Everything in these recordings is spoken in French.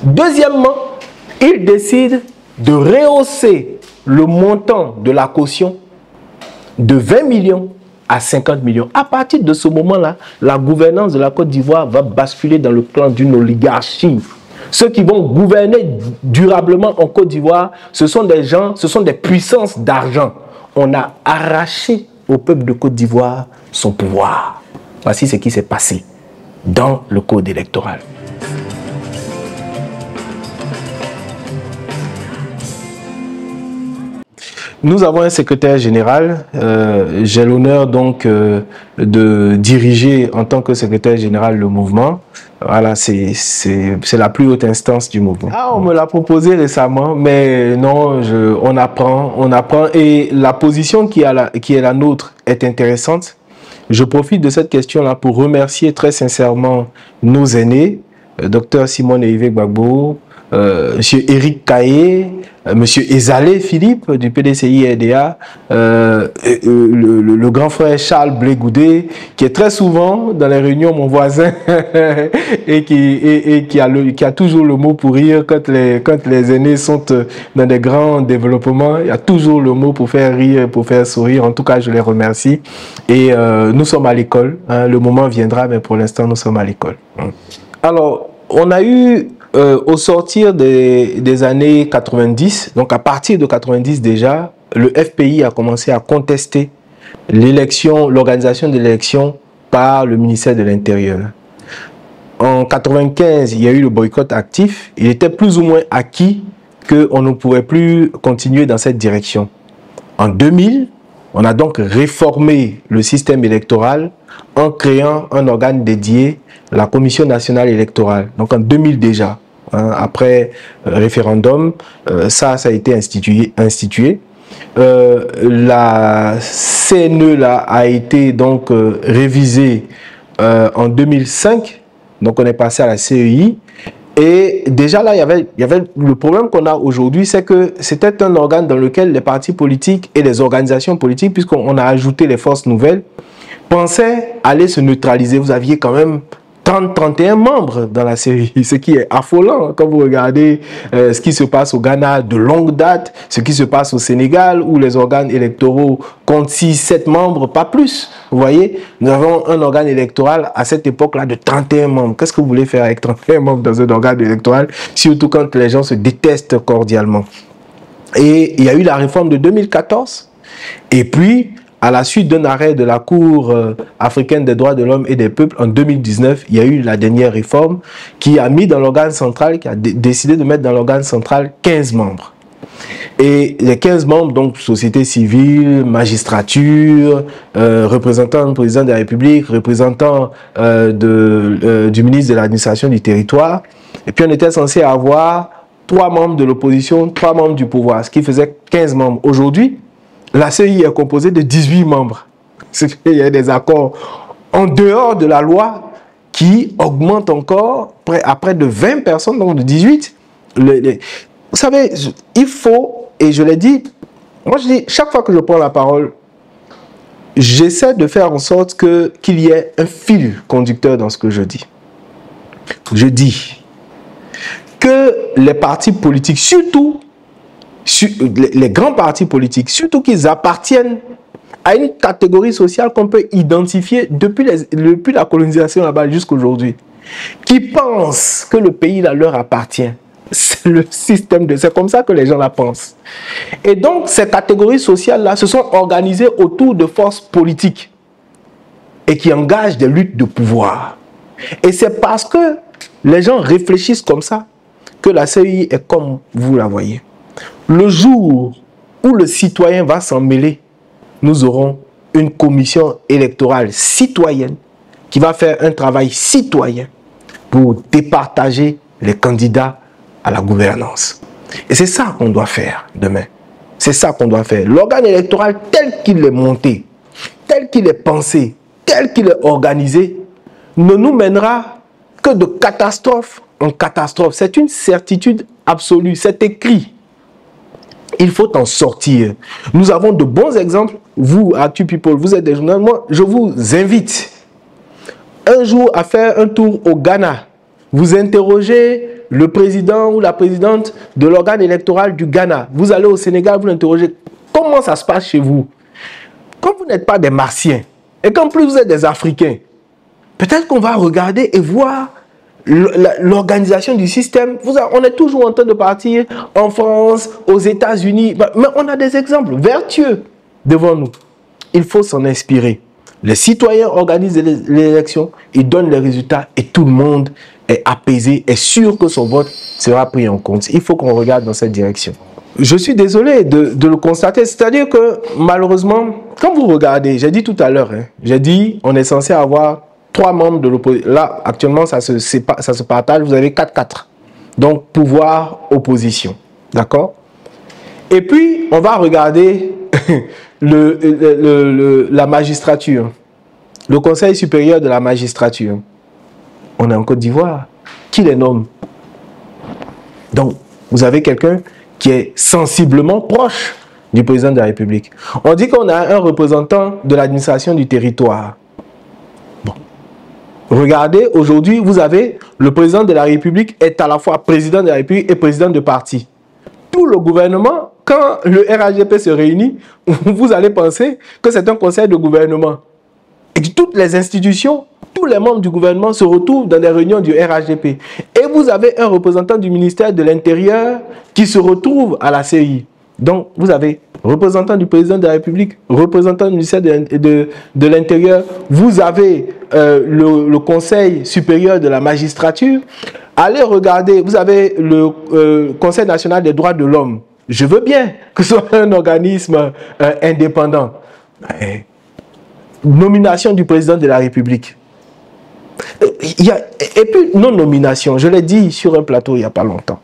Deuxièmement, il décide de rehausser le montant de la caution de 20 millions à 50 millions. À partir de ce moment-là, la gouvernance de la Côte d'Ivoire va basculer dans le plan d'une oligarchie. Ceux qui vont gouverner durablement en Côte d'Ivoire, ce sont des gens, ce sont des puissances d'argent. On a arraché au peuple de Côte d'Ivoire son pouvoir. Voici ce qui s'est passé dans le code électoral. Nous avons un secrétaire général. J'ai l'honneur donc de diriger en tant que secrétaire général le mouvement. Voilà, c'est la plus haute instance du mouvement. Ah, on me l'a proposé récemment, mais non, on apprend. Et la position qui est la nôtre est intéressante. Je profite de cette question-là pour remercier très sincèrement nos aînés, Dr Simone Eyive Gbagbo, M. Éric Kaye, M. Ezalé Philippe du PDCI-RDA, le grand frère Charles Blé-Goudé, qui est très souvent dans les réunions mon voisin et qui a toujours le mot pour rire quand les aînés sont dans des grands développements. Il y a toujours le mot pour faire rire, pour faire sourire. En tout cas, je les remercie. Et nous sommes à l'école. Hein, le moment viendra, mais pour l'instant, nous sommes à l'école. Alors, on a eu... au sortir des années 90, donc à partir de 90 déjà, le FPI a commencé à contester l'élection, l'organisation de l'élection par le ministère de l'Intérieur. En 95, il y a eu le boycott actif. Il était plus ou moins acquis qu'on ne pouvait plus continuer dans cette direction. En 2000, on a donc réformé le système électoral en créant un organe dédié, la Commission nationale électorale. Donc en 2000 déjà, hein, après référendum, ça a été institué. La CNE là, a été donc révisée en 2005, donc on est passé à la CEI. Et déjà là, il y avait le problème qu'on a aujourd'hui, c'est que c'était un organe dans lequel les partis politiques et les organisations politiques, puisqu'on a ajouté les forces nouvelles, pensaient aller se neutraliser. Vous aviez quand même 31 membres dans la série, ce qui est affolant quand vous regardez ce qui se passe au Ghana de longue date, ce qui se passe au Sénégal où les organes électoraux comptent 6-7 membres, pas plus. Vous voyez, nous avons un organe électoral à cette époque-là de 31 membres. Qu'est-ce que vous voulez faire avec 31 membres dans un organe électoral, surtout quand les gens se détestent cordialement? Et il y a eu la réforme de 2014 et puis à la suite d'un arrêt de la Cour africaine des droits de l'homme et des peuples en 2019, il y a eu la dernière réforme qui a mis dans l'organe central, qui a décidé de mettre dans l'organe central 15 membres. Et les 15 membres, donc société civile, magistrature, représentants du président de la République, représentants du ministre de l'administration du territoire. Et puis on était censé avoir 3 membres de l'opposition, 3 membres du pouvoir, ce qui faisait 15 membres. Aujourd'hui, la CEI est composée de 18 membres. Il y a des accords en dehors de la loi qui augmentent encore à près de 20 personnes, donc de 18. Vous savez, il faut, et je l'ai dit, moi je dis, chaque fois que je prends la parole, j'essaie de faire en sorte qu'il y ait un fil conducteur dans ce que je dis. Je dis que les partis politiques, surtout les grands partis politiques, surtout qu'ils appartiennent à une catégorie sociale qu'on peut identifier depuis la colonisation là-bas jusqu'à aujourd'hui, qui pensent que le pays là leur appartient. C'est le système c'est comme ça que les gens la pensent. Et donc ces catégories sociales-là se sont organisées autour de forces politiques et qui engagent des luttes de pouvoir. Et c'est parce que les gens réfléchissent comme ça que la CEI est comme vous la voyez. Le jour où le citoyen va s'en mêler, nous aurons une commission électorale citoyenne qui va faire un travail citoyen pour départager les candidats à la gouvernance. Et c'est ça qu'on doit faire demain. C'est ça qu'on doit faire. L'organe électoral tel qu'il est monté, tel qu'il est pensé, tel qu'il est organisé, ne nous mènera que de catastrophe en catastrophe. C'est une certitude absolue, c'est écrit. Il faut en sortir. Nous avons de bons exemples. Vous, Actu People, vous êtes des journalistes. Moi, je vous invite un jour à faire un tour au Ghana. Vous interrogez le président ou la présidente de l'organe électoral du Ghana. Vous allez au Sénégal, vous l'interrogez. Comment ça se passe chez vous? Quand vous n'êtes pas des Martiens, et qu'en plus vous êtes des Africains, peut-être qu'on va regarder et voir l'organisation du système. On est toujours en train de partir en France, aux États-Unis, mais on a des exemples vertueux devant nous. Il faut s'en inspirer. Les citoyens organisent l'élection, ils donnent les résultats et tout le monde est apaisé, est sûr que son vote sera pris en compte. Il faut qu'on regarde dans cette direction. Je suis désolé de le constater, c'est-à-dire que malheureusement, quand vous regardez, j'ai dit tout à l'heure, j'ai dit on est censé avoir 3 membres de l'opposition. Là, actuellement, ça se partage, vous avez 4-4. Donc, pouvoir, opposition. D'accord? Et puis, on va regarder la magistrature, le Conseil supérieur de la magistrature. On est en Côte d'Ivoire. Qui les nomme? Donc, vous avez quelqu'un qui est sensiblement proche du président de la République. On dit qu'on a un représentant de l'administration du territoire. Bon. Regardez, aujourd'hui, vous avez le président de la République est à la fois président de la République et président de parti. Tout le gouvernement, quand le RHDP se réunit, vous allez penser que c'est un conseil de gouvernement. Et que toutes les institutions, tous les membres du gouvernement se retrouvent dans des réunions du RHDP. Et vous avez un représentant du ministère de l'Intérieur qui se retrouve à la CEI. Donc, vous avez représentant du président de la République, représentant du ministère de l'Intérieur, vous avez le Conseil supérieur de la magistrature. Allez regarder, vous avez le Conseil national des droits de l'homme. Je veux bien que ce soit un organisme indépendant. Nomination du président de la République. Et puis, non-nomination, je l'ai dit sur un plateau il n'y a pas longtemps.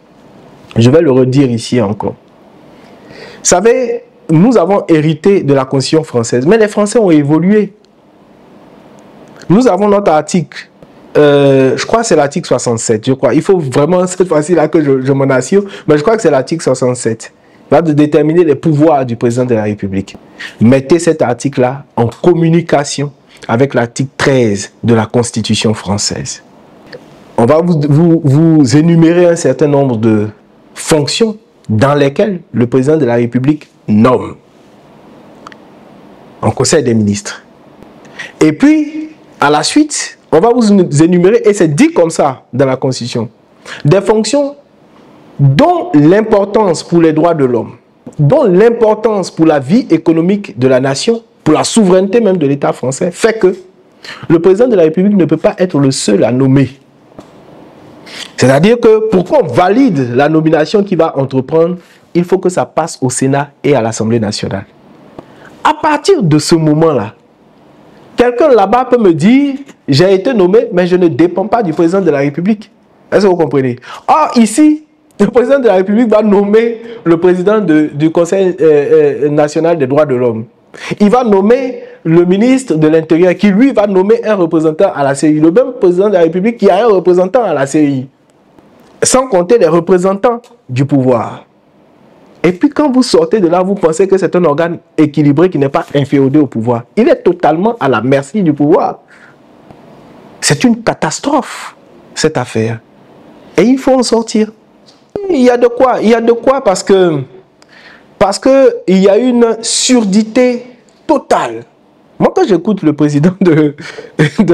Je vais le redire ici encore. Vous savez, nous avons hérité de la Constitution française, mais les Français ont évolué. Nous avons notre article, je crois que c'est l'article 67, je crois. Il faut vraiment, cette fois-ci là que je m'en assure, mais je crois que c'est l'article 67. Il va déterminer les pouvoirs du président de la République. Mettez cet article-là en communication avec l'article 13 de la Constitution française. On va vous énumérer un certain nombre de fonctions dans lesquelles le président de la République nomme en Conseil des ministres. Et puis, à la suite, on va vous énumérer, et c'est dit comme ça dans la Constitution, des fonctions dont l'importance pour les droits de l'homme, dont l'importance pour la vie économique de la nation, pour la souveraineté même de l'État français, fait que le président de la République ne peut pas être le seul à nommer. C'est-à-dire que pour qu'on valide la nomination qu'il va entreprendre, il faut que ça passe au Sénat et à l'Assemblée nationale. À partir de ce moment-là, quelqu'un là-bas peut me dire, j'ai été nommé, mais je ne dépends pas du président de la République. Est-ce que vous comprenez? Or, ici, le président de la République va nommer le président du Conseil national des droits de l'homme. Il va nommer le ministre de l'Intérieur qui, lui, va nommer un représentant à la CEI. Le même président de la République qui a un représentant à la CEI. Sans compter les représentants du pouvoir. Et puis quand vous sortez de là, vous pensez que c'est un organe équilibré qui n'est pas inféodé au pouvoir. Il est totalement à la merci du pouvoir. C'est une catastrophe, cette affaire. Et il faut en sortir. Il y a de quoi parce que il y a une surdité totale. Moi, quand j'écoute le président de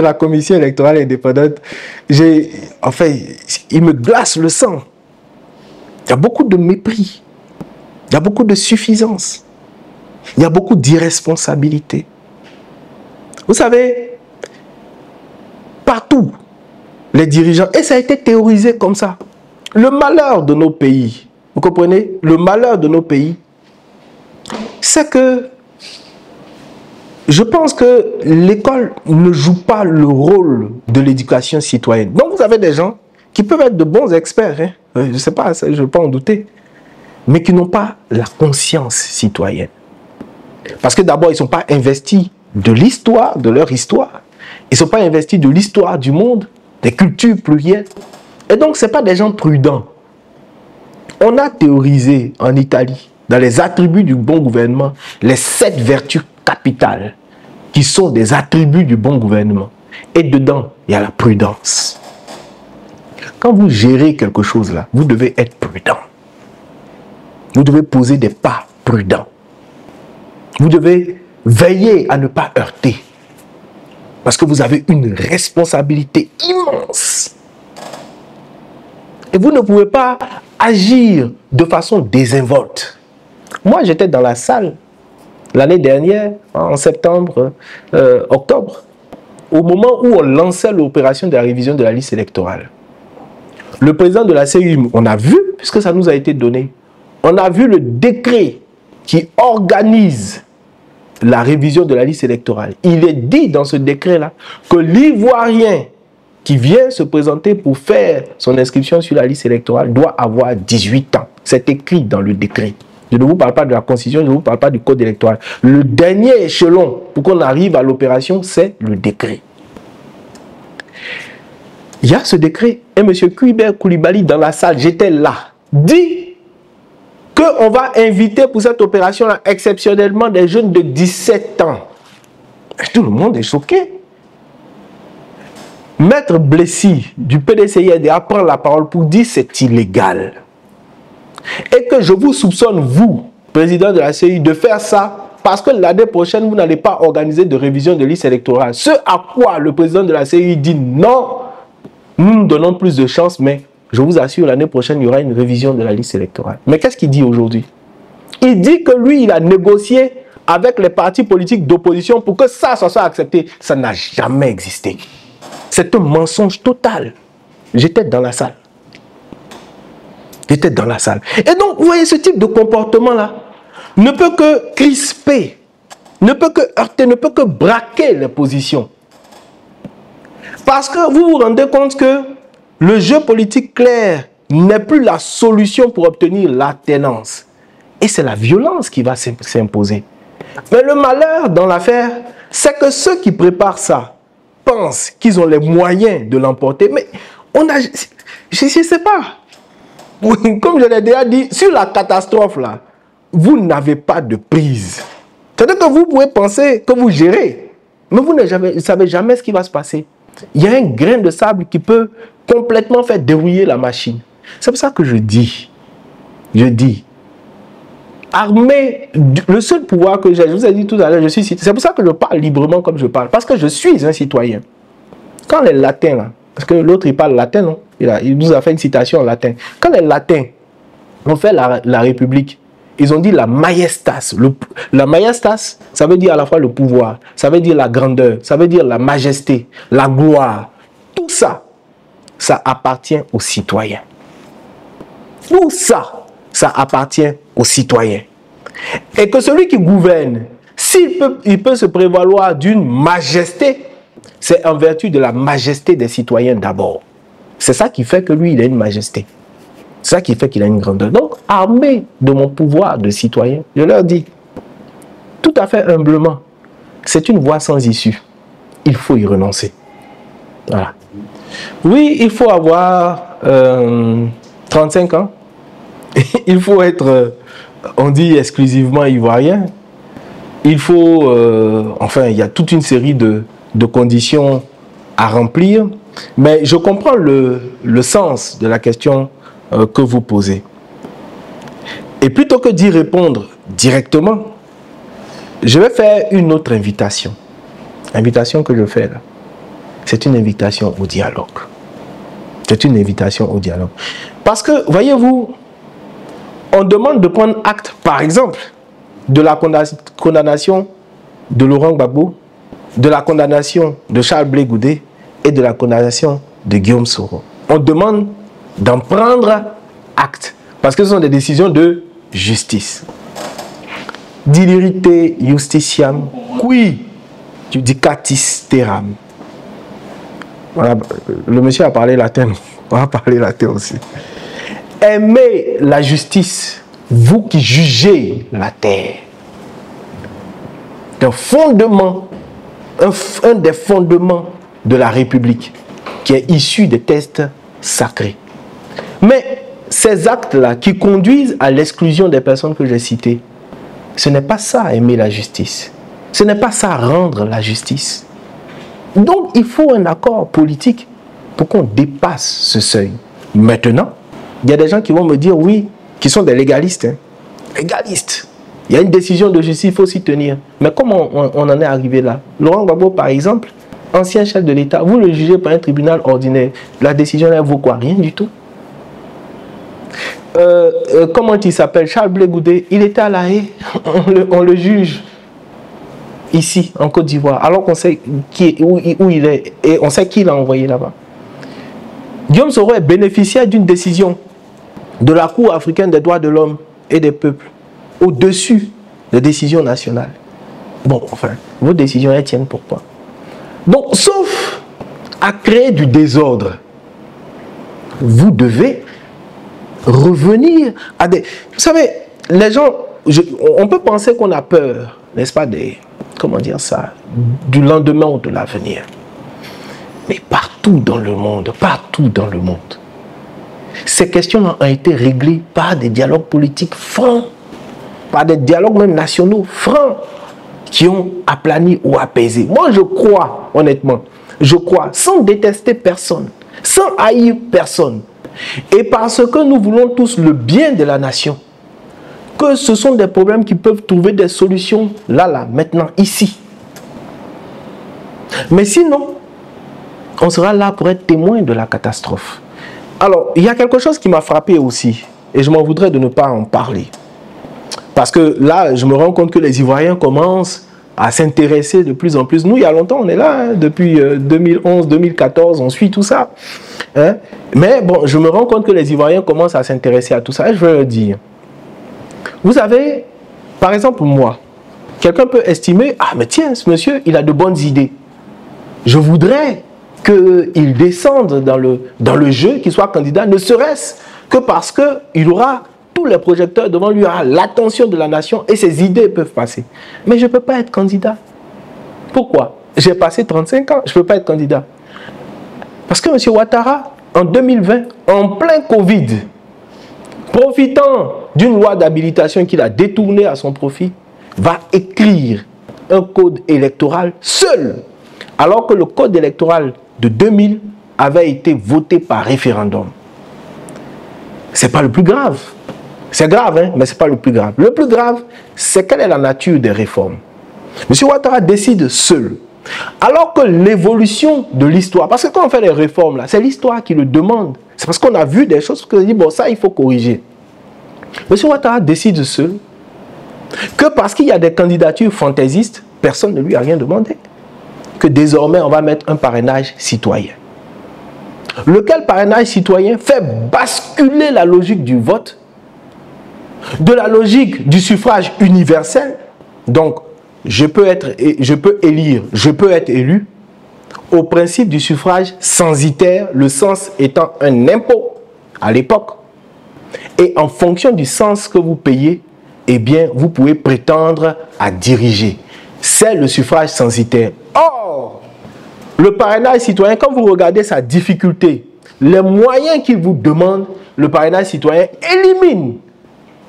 la commission électorale indépendante, il me glace le sang. Il y a beaucoup de mépris. Il y a beaucoup de suffisance. Il y a beaucoup d'irresponsabilité. Vous savez, partout, les dirigeants, et ça a été théorisé comme ça, le malheur de nos pays, vous comprenez? Le malheur de nos pays, c'est que je pense que l'école ne joue pas le rôle de l'éducation citoyenne. Donc vous avez des gens qui peuvent être de bons experts, je ne sais pas, je ne veux pas en douter, mais qui n'ont pas la conscience citoyenne. Parce que d'abord, ils ne sont pas investis de l'histoire, de leur histoire. Ils ne sont pas investis de l'histoire du monde, des cultures plurielles. Et donc, ce ne sont pas des gens prudents. On a théorisé en Italie, dans les attributs du bon gouvernement, les 7 vertus capitales qui sont des attributs du bon gouvernement. Et dedans, il y a la prudence. quand vous gérez quelque chose là, vous devez être prudent. Vous devez poser des pas prudents. Vous devez veiller à ne pas heurter. Parce que vous avez une responsabilité immense. Et vous ne pouvez pas agir de façon désinvolte. Moi, j'étais dans la salle l'année dernière, en septembre, octobre, au moment où on lançait l'opération de la révision de la liste électorale. Le président de la CEI, on a vu, puisque ça nous a été donné, on a vu le décret qui organise la révision de la liste électorale. Il est dit dans ce décret-là que l'Ivoirien qui vient se présenter pour faire son inscription sur la liste électorale doit avoir 18 ans. C'est écrit dans le décret. Je ne vous parle pas de la Constitution, je ne vous parle pas du code électoral. Le dernier échelon pour qu'on arrive à l'opération, c'est le décret. Il y a ce décret et M. Cuibert Koulibaly dans la salle, j'étais là, dit qu'on va inviter pour cette opération-là exceptionnellement des jeunes de 17 ans. Et tout le monde est choqué. Maître Blessy du PDCIRDA prend la parole pour dire c'est illégal. Et que je vous soupçonne, vous, président de la CEI, de faire ça parce que l'année prochaine, vous n'allez pas organiser de révision de liste électorale. Ce à quoi le président de la CEI dit non, nous nous donnons plus de chance, mais je vous assure, l'année prochaine, il y aura une révision de la liste électorale. Mais qu'est-ce qu'il dit aujourd'hui? Il dit que lui, il a négocié avec les partis politiques d'opposition pour que ça soit accepté. Ça n'a jamais existé. C'est un mensonge total. J'étais dans la salle. J'étais dans la salle. Et donc, vous voyez, ce type de comportement-là ne peut que crisper, ne peut que heurter, ne peut que braquer les positions. Parce que vous vous rendez compte que le jeu politique clair n'est plus la solution pour obtenir l'alternance. Et c'est la violence qui va s'imposer. Mais le malheur dans l'affaire, c'est que ceux qui préparent ça pensent qu'ils ont les moyens de l'emporter. Mais on a... Je ne sais pas. Comme je l'ai déjà dit, sur la catastrophe là, vous n'avez pas de prise. C'est-à-dire que vous pouvez penser que vous gérez, mais vous ne savez jamais ce qui va se passer. Il y a un grain de sable qui peut complètement faire dérouiller la machine. C'est pour ça que je dis, armée, le seul pouvoir que j'ai, je vous ai dit tout à l'heure, c'est pour ça que je parle librement comme je parle, parce que je suis un citoyen. Quand les latins, là, parce que l'autre il parle latin, non? Il nous a fait une citation en latin. Quand les latins ont fait la République, ils ont dit la majestas. La majestas, ça veut dire à la fois le pouvoir, ça veut dire la grandeur, ça veut dire la majesté, la gloire. Tout ça, ça appartient aux citoyens. Tout ça, ça appartient aux citoyens. Et que celui qui gouverne, il peut se prévaloir d'une majesté, c'est en vertu de la majesté des citoyens d'abord. C'est ça qui fait que lui, il a une majesté. C'est ça qui fait qu'il a une grandeur. Donc, armé de mon pouvoir de citoyen, je leur dis, tout à fait humblement, c'est une voie sans issue. Il faut y renoncer. Voilà. Oui, il faut avoir 35 ans. Il faut être, on dit exclusivement ivoirien. Il faut, enfin, il y a toute une série de conditions à remplir. Mais je comprends le sens de la question que vous posez. Et plutôt que d'y répondre directement, je vais faire une autre invitation. L'invitation que je fais là, c'est une invitation au dialogue. C'est une invitation au dialogue. Parce que, voyez-vous, on demande de prendre acte, par exemple, de la condamnation de Laurent Gbagbo, de la condamnation de Charles Blé Goudé et de la condamnation de Guillaume Soro. On demande d'en prendre acte, parce que ce sont des décisions de justice. Dilirite justitiam qui judicatis terram. Voilà, le monsieur a parlé latin, on va parler latin aussi. Aimez la justice, vous qui jugez la terre. Un fondement, un des fondements de la République qui est issu des textes sacrés. Mais ces actes-là qui conduisent à l'exclusion des personnes que j'ai citées, ce n'est pas ça aimer la justice. Ce n'est pas ça rendre la justice. Donc il faut un accord politique pour qu'on dépasse ce seuil. Maintenant, il y a des gens qui vont me dire oui, qui sont des légalistes. Hein. Légalistes. Il y a une décision de justice, il faut s'y tenir. Mais comment on en est arrivé là? Laurent Gbagbo, par exemple, ancien chef de l'État, vous le jugez par un tribunal ordinaire. La décision, elle vaut quoi? Rien du tout. Comment il s'appelle? Charles Blé Goudé, il était à La Haye. On le juge ici, en Côte d'Ivoire, alors qu'on sait où il est et on sait qui l'a envoyé là-bas. Guillaume Soro est bénéficiaire d'une décision de la Cour africaine des droits de l'homme et des peuples au-dessus des décisions nationales. Bon, enfin, vos décisions, elles tiennent pourquoi? Donc, sauf à créer du désordre, vous devez revenir à des... Vous savez, les gens, on peut penser qu'on a peur, n'est-ce pas, comment dire ça, du lendemain ou de l'avenir. Mais partout dans le monde, ces questions ont été réglées par des dialogues politiques francs, par des dialogues même nationaux francs, qui ont aplani ou apaisé. Moi, je crois, honnêtement, sans détester personne, sans haïr personne, et parce que nous voulons tous le bien de la nation, que ce sont des problèmes qui peuvent trouver des solutions là, maintenant, ici. Mais sinon, on sera là pour être témoin de la catastrophe. Alors, il y a quelque chose qui m'a frappé aussi, et je m'en voudrais de ne pas en parler. Parce que là, je me rends compte que les Ivoiriens commencent à s'intéresser de plus en plus. Nous, il y a longtemps, on est là, hein, depuis 2011, 2014, on suit tout ça. Hein. Mais bon, je me rends compte que les Ivoiriens commencent à s'intéresser à tout ça. Et je veux leur dire, vous savez, par exemple, moi, quelqu'un peut estimer, ah mais tiens, ce monsieur, il a de bonnes idées. Je voudrais qu'il descende dans le jeu, qu'il soit candidat, ne serait-ce que parce qu'il aura tous les projecteurs devant lui, aura l'attention de la nation et ses idées peuvent passer. Mais je ne peux pas être candidat. Pourquoi? J'ai passé 35 ans, je ne peux pas être candidat. Parce que M. Ouattara, en 2020, en plein Covid, profitant d'une loi d'habilitation qu'il a détournée à son profit, va écrire un code électoral seul, alors que le code électoral de 2000 avait été voté par référendum. Ce n'est pas le plus grave. C'est grave, hein, mais ce n'est pas le plus grave. Le plus grave, c'est quelle est la nature des réformes. M. Ouattara décide seul. Alors que l'évolution de l'histoire, parce que quand on fait les réformes, c'est l'histoire qui le demande. C'est parce qu'on a vu des choses qu'on dit, bon, ça, il faut corriger. M. Ouattara décide seul que parce qu'il y a des candidatures fantaisistes, personne ne lui a rien demandé. Que désormais, on va mettre un parrainage citoyen. Lequel parrainage citoyen fait basculer la logique du vote de la logique du suffrage universel. Donc, je peux élire, je peux être élu, au principe du suffrage censitaire, le sens étant un impôt à l'époque. Et en fonction du sens que vous payez, eh bien, vous pouvez prétendre à diriger. C'est le suffrage censitaire. Or, le parrainage citoyen, quand vous regardez sa difficulté, les moyens qu'il vous demande, le parrainage citoyen élimine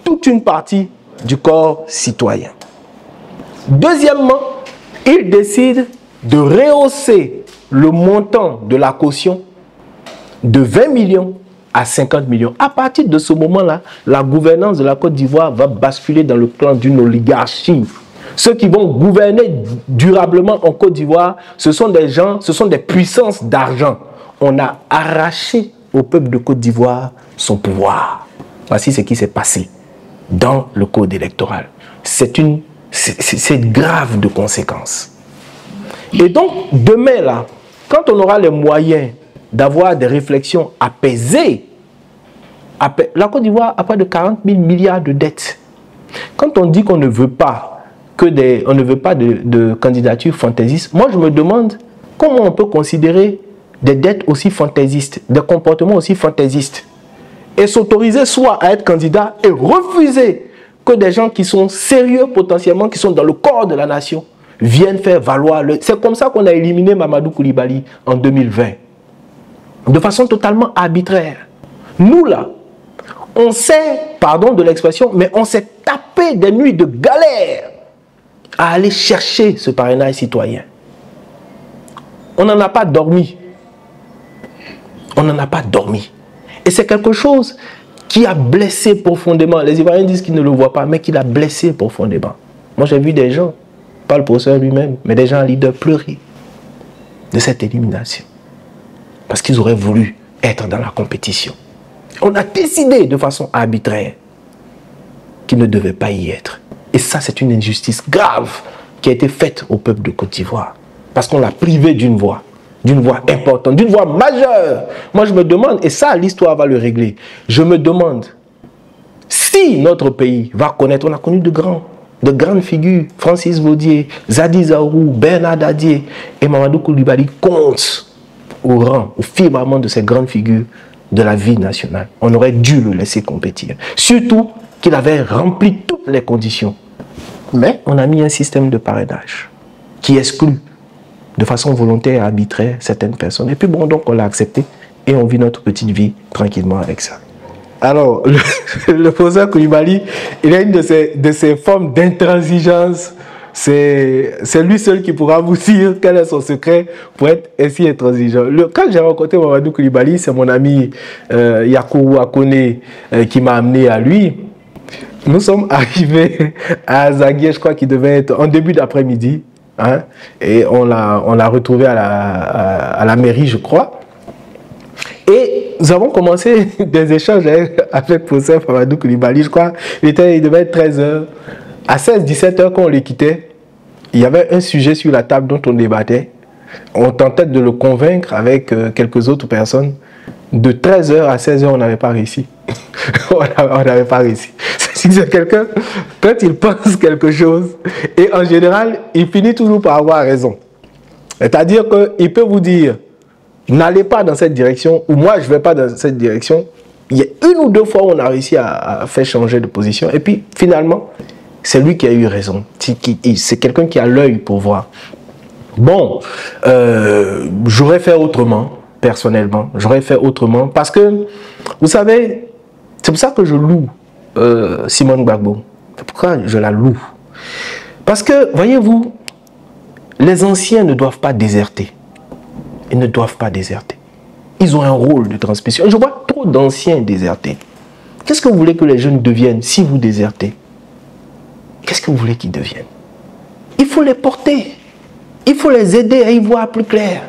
toute une partie du corps citoyen. Deuxièmement, il décide de rehausser le montant de la caution de 20 millions à 50 millions. À partir de ce moment-là, la gouvernance de la Côte d'Ivoire va basculer dans le plan d'une oligarchie. Ceux qui vont gouverner durablement en Côte d'Ivoire, ce sont des gens, ce sont des puissances d'argent. On a arraché au peuple de Côte d'Ivoire son pouvoir. Voici ce qui s'est passé dans le code électoral. C'est grave de conséquences. Et donc, demain, là, quand on aura les moyens d'avoir des réflexions apaisées, la Côte d'Ivoire a pas de 40 000 milliards de dettes. Quand on dit qu'on ne veut pas de candidature fantaisiste, moi je me demande comment on peut considérer des dettes aussi fantaisistes, des comportements aussi fantaisistes, et s'autoriser soit à être candidat et refuser que des gens qui sont sérieux potentiellement, qui sont dans le corps de la nation, viennent faire valoir le... C'est comme ça qu'on a éliminé Mamadou Koulibaly en 2020. De façon totalement arbitraire. Nous là, on s'est, pardon de l'expression, mais on s'est tapé des nuits de galère à aller chercher ce parrainage citoyen. On n'en a pas dormi. On n'en a pas dormi. Et c'est quelque chose qui a blessé profondément. Les Ivoiriens disent qu'ils ne le voient pas, mais qu'il a blessé profondément. Moi, j'ai vu des gens, pas le professeur lui-même, mais des gens leaders pleurer de cette élimination. Parce qu'ils auraient voulu être dans la compétition. On a décidé de façon arbitraire qu'ils ne devaient pas y être. Et ça, c'est une injustice grave qui a été faite au peuple de Côte d'Ivoire. Parce qu'on l'a privé d'une voix importante, d'une voix majeure. Moi, je me demande, et ça, l'histoire va le régler, je me demande si notre pays va connaître, on a connu de grandes figures, Francis Vaudier, Zadi Zaourou, Bernard Dadier et Mamadou Koulibaly comptent au rang, au firmament de ces grandes figures de la vie nationale. On aurait dû le laisser compétir. Surtout qu'il avait rempli toutes les conditions. Mais on a mis un système de parrainage qui exclut de façon volontaire et arbitraire certaines personnes. Et puis bon, donc on l'a accepté et on vit notre petite vie tranquillement avec ça. Alors, le professeur Koulibaly, il a une de ces formes d'intransigeance. C'est lui seul qui pourra vous dire quel est son secret pour être ainsi intransigeant. Quand j'ai rencontré Mamadou Koulibaly, c'est mon ami Yakourou Akone qui m'a amené à lui. Nous sommes arrivés à Zaguier, je crois qu'il devait être en début d'après-midi. Hein, et on l'a retrouvé à la mairie, je crois. Et nous avons commencé des échanges avec le professeur Mamadou Koulibaly, je crois. Il devait être 13h. À 16-17h, quand on les quittait, il y avait un sujet sur la table dont on débattait. On tentait de le convaincre avec quelques autres personnes. De 13h à 16h, on n'avait pas réussi. On n'avait pas réussi. C'est quelqu'un, quand il pense quelque chose, et en général, il finit toujours par avoir raison. C'est-à-dire qu'il peut vous dire, n'allez pas dans cette direction, ou moi, je ne vais pas dans cette direction. Il y a une ou deux fois où on a réussi à faire changer de position, et puis finalement, c'est lui qui a eu raison. C'est quelqu'un qui a l'œil pour voir. Bon, j'aurais fait autrement, personnellement. J'aurais fait autrement, parce que, vous savez, c'est pour ça que je loue Simone Gbagbo. Pourquoi je la loue? Parce que, voyez-vous, les anciens ne doivent pas déserter. Ils ne doivent pas déserter. Ils ont un rôle de transmission. Je vois trop d'anciens déserter. Qu'est-ce que vous voulez que les jeunes deviennent si vous désertez? Qu'est-ce que vous voulez qu'ils deviennent? Il faut les porter. Il faut les aider à y voir plus clair.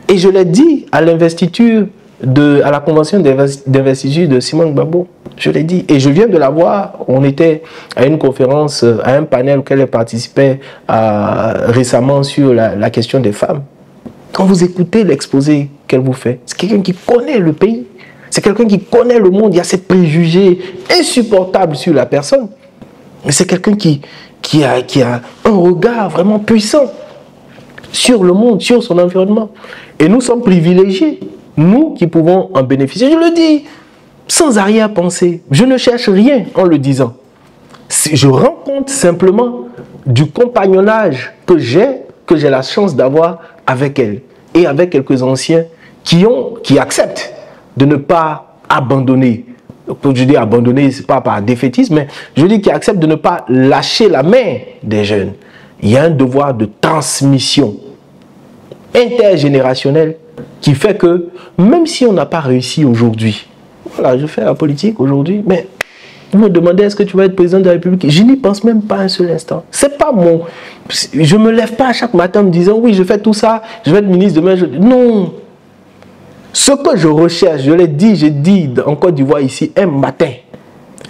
Et je l'ai dit à l'investiture, à la convention d'investiture de Simone Gbagbo. Je l'ai dit. Et je viens de la voir. On était à une conférence, à un panel auquel elle participait récemment sur la question des femmes. Quand vous écoutez l'exposé qu'elle vous fait, c'est quelqu'un qui connaît le pays. C'est quelqu'un qui connaît le monde. Il y a ces préjugés insupportables sur la personne. Mais c'est quelqu'un qui a un regard vraiment puissant sur le monde, sur son environnement. Et nous sommes privilégiés. Nous qui pouvons en bénéficier, je le dis, sans arrière-pensée. Je ne cherche rien en le disant. Je rends compte simplement du compagnonnage que j'ai la chance d'avoir avec elle. Et avec quelques anciens qui acceptent de ne pas abandonner. Je dis abandonner, ce n'est pas par défaitisme, mais je dis qui acceptent de ne pas lâcher la main des jeunes. Il y a un devoir de transmission intergénérationnelle qui fait que, même si on n'a pas réussi aujourd'hui, voilà, je fais la politique aujourd'hui, mais vous me demandez est-ce que tu vas être président de la République, je n'y pense même pas un seul instant. C'est pas mon... Je ne me lève pas chaque matin en me disant oui, je fais tout ça, je vais être ministre demain. Non. Ce que je recherche, je l'ai dit, j'ai dit en Côte d'Ivoire ici, un matin,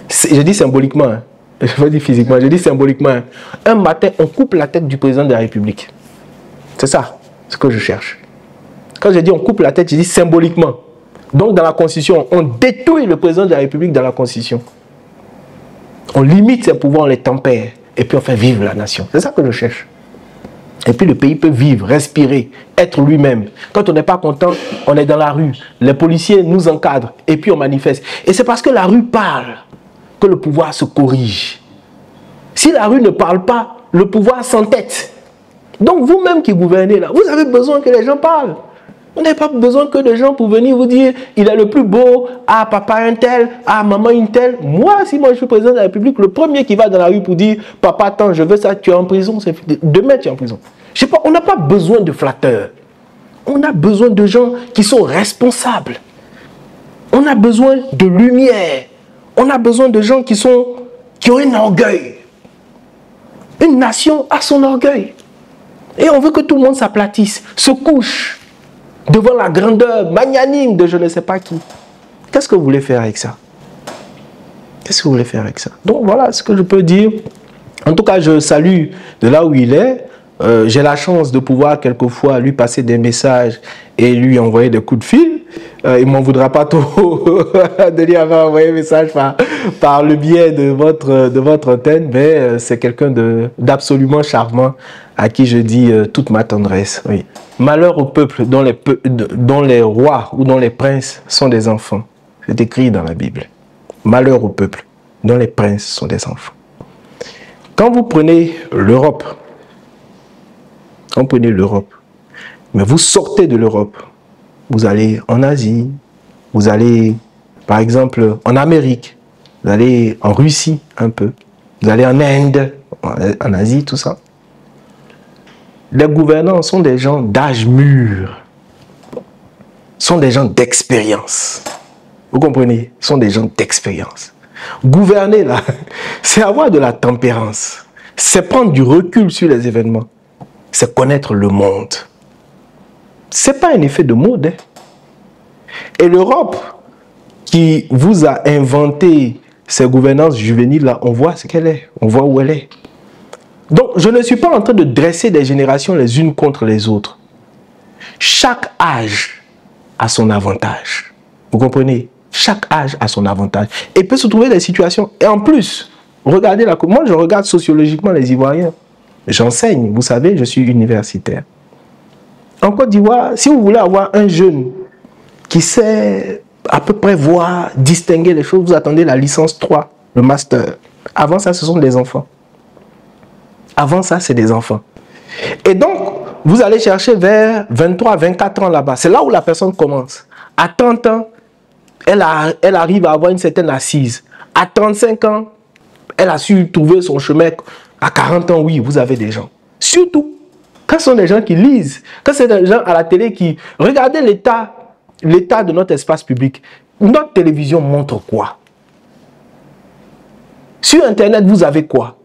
je dis symboliquement, hein, je ne vais pas dire physiquement, je dis symboliquement, hein, un matin, on coupe la tête du président de la République. C'est ça, ce que je cherche. Quand je dis on coupe la tête, je dis symboliquement. Donc dans la Constitution, on détruit le président de la République dans la Constitution. On limite ses pouvoirs, on les tempère, et puis on fait vivre la nation. C'est ça que je cherche. Et puis le pays peut vivre, respirer, être lui-même. Quand on n'est pas content, on est dans la rue. Les policiers nous encadrent et puis on manifeste. Et c'est parce que la rue parle que le pouvoir se corrige. Si la rue ne parle pas, le pouvoir s'entête. Donc vous-même qui gouvernez là, vous avez besoin que les gens parlent. Vous n'avez pas besoin que des gens pour venir vous dire il est le plus beau, ah papa un tel, ah maman une telle. Moi, si moi je suis président de la République, le premier qui va dans la rue pour dire papa attends, je veux ça, tu es en prison, demain tu es en prison. Je sais pas, on n'a pas besoin de flatteurs. On a besoin de gens qui sont responsables. On a besoin de lumière. On a besoin de gens qui ont un orgueil. Une nation a son orgueil. Et on veut que tout le monde s'aplatisse, se couche devant la grandeur magnanime de je ne sais pas qui. Qu'est-ce que vous voulez faire avec ça? Qu'est-ce que vous voulez faire avec ça? Donc voilà ce que je peux dire. En tout cas, je salue de là où il est. J'ai la chance de pouvoir quelquefois lui passer des messages et lui envoyer des coups de fil. Il ne m'en voudra pas trop de lui avoir envoyé un message par le biais de votre antenne, mais c'est quelqu'un d'absolument charmant à qui je dis toute ma tendresse. Oui. Malheur au peuple dont les rois ou dont les princes sont des enfants. C'est écrit dans la Bible. Malheur au peuple dont les princes sont des enfants. Quand vous prenez l'Europe, mais vous sortez de l'Europe, vous allez en Asie, vous allez par exemple en Amérique, vous allez en Russie un peu, vous allez en Inde, en Asie, tout ça. Les gouvernants sont des gens d'âge mûr, sont des gens d'expérience. Vous comprenez? Sont des gens d'expérience. Gouverner là, c'est avoir de la tempérance, c'est prendre du recul sur les événements, c'est connaître le monde. Ce n'est pas un effet de mode. Hein. Et l'Europe, qui vous a inventé ces gouvernances juvéniles là, on voit ce qu'elle est, on voit où elle est. Donc, je ne suis pas en train de dresser des générations les unes contre les autres. Chaque âge a son avantage. Vous comprenez? Chaque âge a son avantage. Et peut se trouver des situations. Et en plus, regardez moi je regarde sociologiquement les Ivoiriens. J'enseigne, vous savez, je suis universitaire. En Côte d'Ivoire, si vous voulez avoir un jeune qui sait à peu près voir, distinguer les choses, vous attendez la licence 3, le master. Avant ça, ce sont des enfants. Avant ça, c'est des enfants. Et donc, vous allez chercher vers 23, 24 ans là-bas. C'est là où la personne commence. À 30 ans, elle arrive à avoir une certaine assise. À 35 ans, elle a su trouver son chemin. À 40 ans, oui, vous avez des gens. Surtout, quand ce sont des gens qui lisent, quand c'est des gens à la télé qui... Regardez l'état de notre espace public. Notre télévision montre quoi? Sur Internet, vous avez quoi?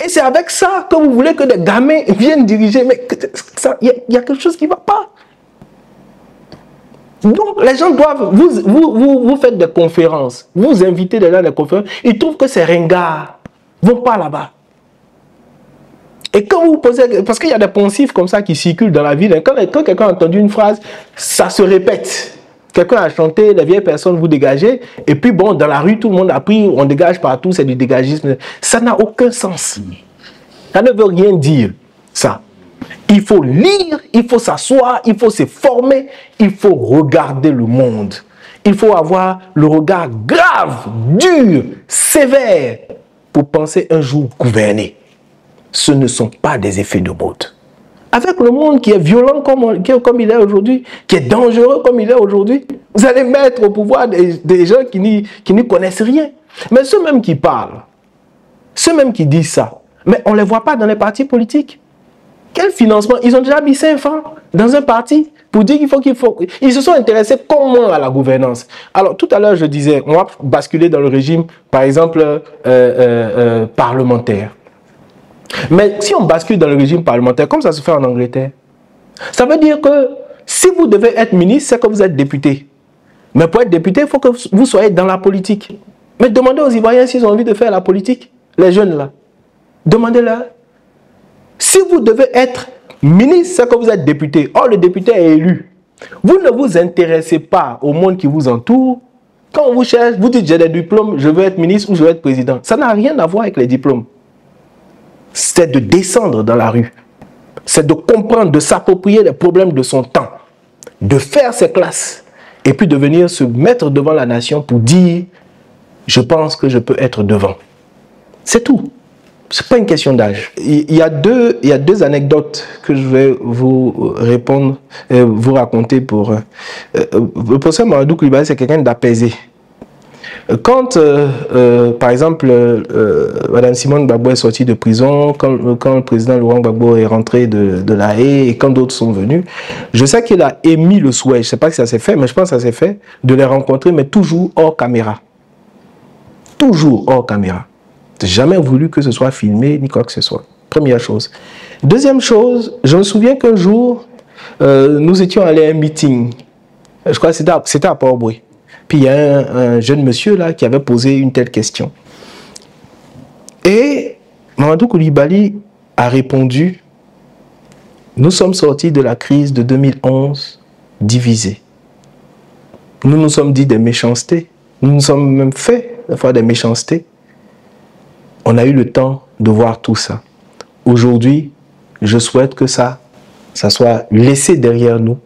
Et c'est avec ça que vous voulez que des gamins viennent diriger. Mais il y a quelque chose qui ne va pas. Donc, les gens doivent... Vous faites des conférences. Vous invitez des gens à des conférences. Ils trouvent que ces ringards ne vont pas là-bas. Et quand vous posez... Parce qu'il y a des poncifs comme ça qui circulent dans la ville. Quand quelqu'un a entendu une phrase, ça se répète. Quelqu'un a chanté, les vieilles personnes, vous dégagez. Et puis bon, dans la rue, tout le monde a pris, on dégage partout, c'est du dégagisme. Ça n'a aucun sens. Ça ne veut rien dire, ça. Il faut lire, il faut s'asseoir, il faut se former, il faut regarder le monde. Il faut avoir le regard grave, dur, sévère, pour penser un jour gouverner. Ce ne sont pas des effets de mode. Avec le monde qui est violent comme il est aujourd'hui, qui est dangereux comme il est aujourd'hui, vous allez mettre au pouvoir des gens qui n'y connaissent rien. Mais ceux mêmes qui parlent, ceux mêmes qui disent ça, mais on ne les voit pas dans les partis politiques. Quel financement? Ils ont déjà mis 5 francs dans un parti pour dire qu'il faut... Ils se sont intéressés comment à la gouvernance. Alors, tout à l'heure, je disais, on va basculer dans le régime, par exemple, parlementaire. Mais si on bascule dans le régime parlementaire, comme ça se fait en Angleterre, ça veut dire que si vous devez être ministre, c'est que vous êtes député. Mais pour être député, il faut que vous soyez dans la politique. Mais demandez aux Ivoiriens s'ils ont envie de faire la politique, les jeunes là. Demandez-leur. Si vous devez être ministre, c'est que vous êtes député. Or, le député est élu. Vous ne vous intéressez pas au monde qui vous entoure. Quand on vous cherche, vous dites j'ai des diplômes, je veux être ministre ou je veux être président. Ça n'a rien à voir avec les diplômes. C'est de descendre dans la rue. C'est de comprendre, de s'approprier les problèmes de son temps. De faire ses classes. Et puis de venir se mettre devant la nation pour dire je pense que je peux être devant. C'est tout. Ce n'est pas une question d'âge. Il y a deux anecdotes que je vais vous répondre, vous raconter pour... Le professeur Mamadou Coulibaly, c'est quelqu'un d'apaisé. Quand, par exemple, Mme Simone Gbagbo est sortie de prison, quand le président Laurent Gbagbo est rentré de La Haye et quand d'autres sont venus, je sais qu'il a émis le souhait, je ne sais pas si ça s'est fait, mais je pense que ça s'est fait, de les rencontrer, mais toujours hors caméra. Toujours hors caméra. J'ai jamais voulu que ce soit filmé, ni quoi que ce soit. Première chose. Deuxième chose, je me souviens qu'un jour, nous étions allés à un meeting. Je crois que c'était à Port-Boué. Puis il y a un jeune monsieur là qui avait posé une telle question. Et Mamadou Coulibaly a répondu: nous sommes sortis de la crise de 2011 divisés. Nous nous sommes dit des méchancetés. Nous nous sommes même fait des fois des méchancetés. On a eu le temps de voir tout ça. Aujourd'hui, je souhaite que ça soit laissé derrière nous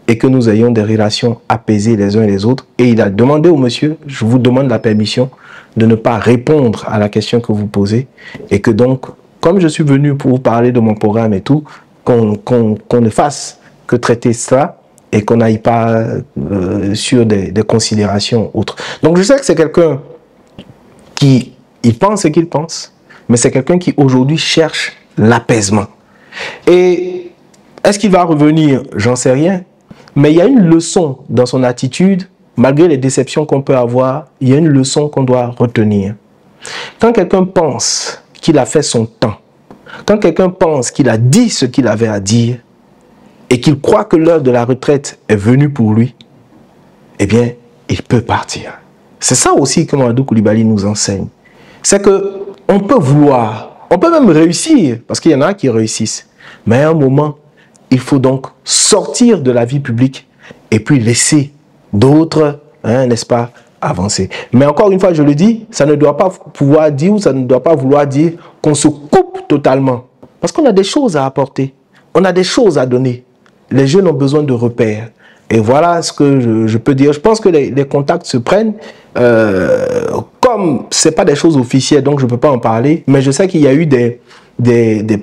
et que nous ayons des relations apaisées les uns et les autres. Et il a demandé au monsieur: je vous demande la permission de ne pas répondre à la question que vous posez. Et que donc, comme je suis venu pour vous parler de mon programme et tout, qu'on ne fasse que traiter cela et qu'on n'aille pas sur des considérations autres. Donc je sais que c'est quelqu'un qui pense ce qu'il pense, mais c'est quelqu'un qui aujourd'hui cherche l'apaisement. Et est-ce qu'il va revenir? J'en sais rien. Mais il y a une leçon dans son attitude, malgré les déceptions qu'on peut avoir, il y a une leçon qu'on doit retenir. Quand quelqu'un pense qu'il a fait son temps, quand quelqu'un pense qu'il a dit ce qu'il avait à dire, et qu'il croit que l'heure de la retraite est venue pour lui, eh bien, il peut partir. C'est ça aussi que Mamadou Coulibaly nous enseigne. C'est qu'on peut vouloir, on peut même réussir, parce qu'il y en a qui réussissent, mais à un moment, il faut donc sortir de la vie publique et puis laisser d'autres, n'est-ce pas, avancer. Mais encore une fois, je le dis, ça ne doit pas pouvoir dire ou ça ne doit pas vouloir dire qu'on se coupe totalement. Parce qu'on a des choses à apporter, on a des choses à donner. Les jeunes ont besoin de repères. Et voilà ce que je peux dire. Je pense que les contacts se prennent. Comme ce n'est pas des choses officielles, donc je ne peux pas en parler, mais je sais qu'il y a eu des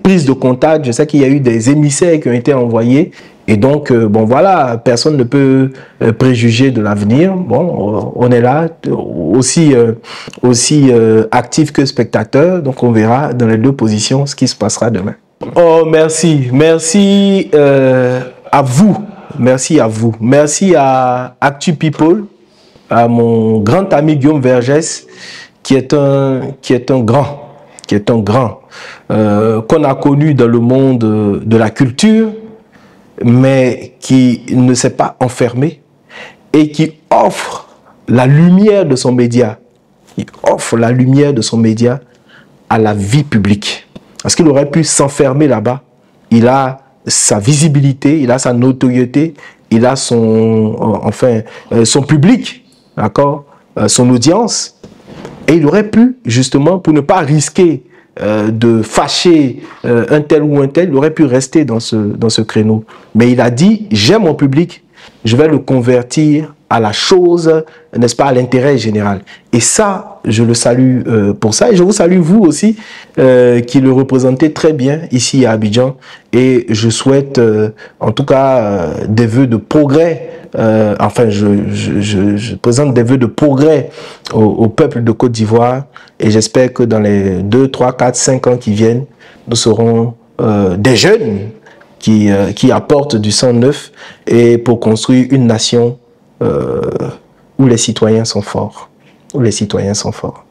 prises de contact, je sais qu'il y a eu des émissaires qui ont été envoyés, et donc, bon voilà, personne ne peut préjuger de l'avenir. Bon, on est là, aussi actif que spectateur, donc on verra dans les deux positions ce qui se passera demain. Oh, merci, merci à vous, merci à vous, merci à Actu People, à mon grand ami Guillaume Vergès, qui est un grand, qu'on a connu dans le monde de la culture, mais qui ne s'est pas enfermé et qui offre la lumière de son média. Il offre la lumière de son média à la vie publique. Parce qu'il aurait pu s'enfermer là-bas. Il a sa visibilité, il a sa notoriété, il a son public, d'accord, son audience. Et il aurait pu, justement, pour ne pas risquer de fâcher un tel ou un tel, il aurait pu rester dans ce créneau. Mais il a dit: j'ai mon public, je vais le convertir à la chose, n'est-ce pas, à l'intérêt général. Et ça, je le salue pour ça. Et je vous salue, vous aussi, qui le représentez très bien ici à Abidjan. Et je souhaite, en tout cas, des vœux de progrès. Enfin, je présente des vœux de progrès au peuple de Côte d'Ivoire. Et j'espère que dans les 2, 3, 4, 5 ans qui viennent, nous serons des jeunes qui apportent du sang neuf et pour construire une nation où les citoyens sont forts. Où les citoyens sont forts.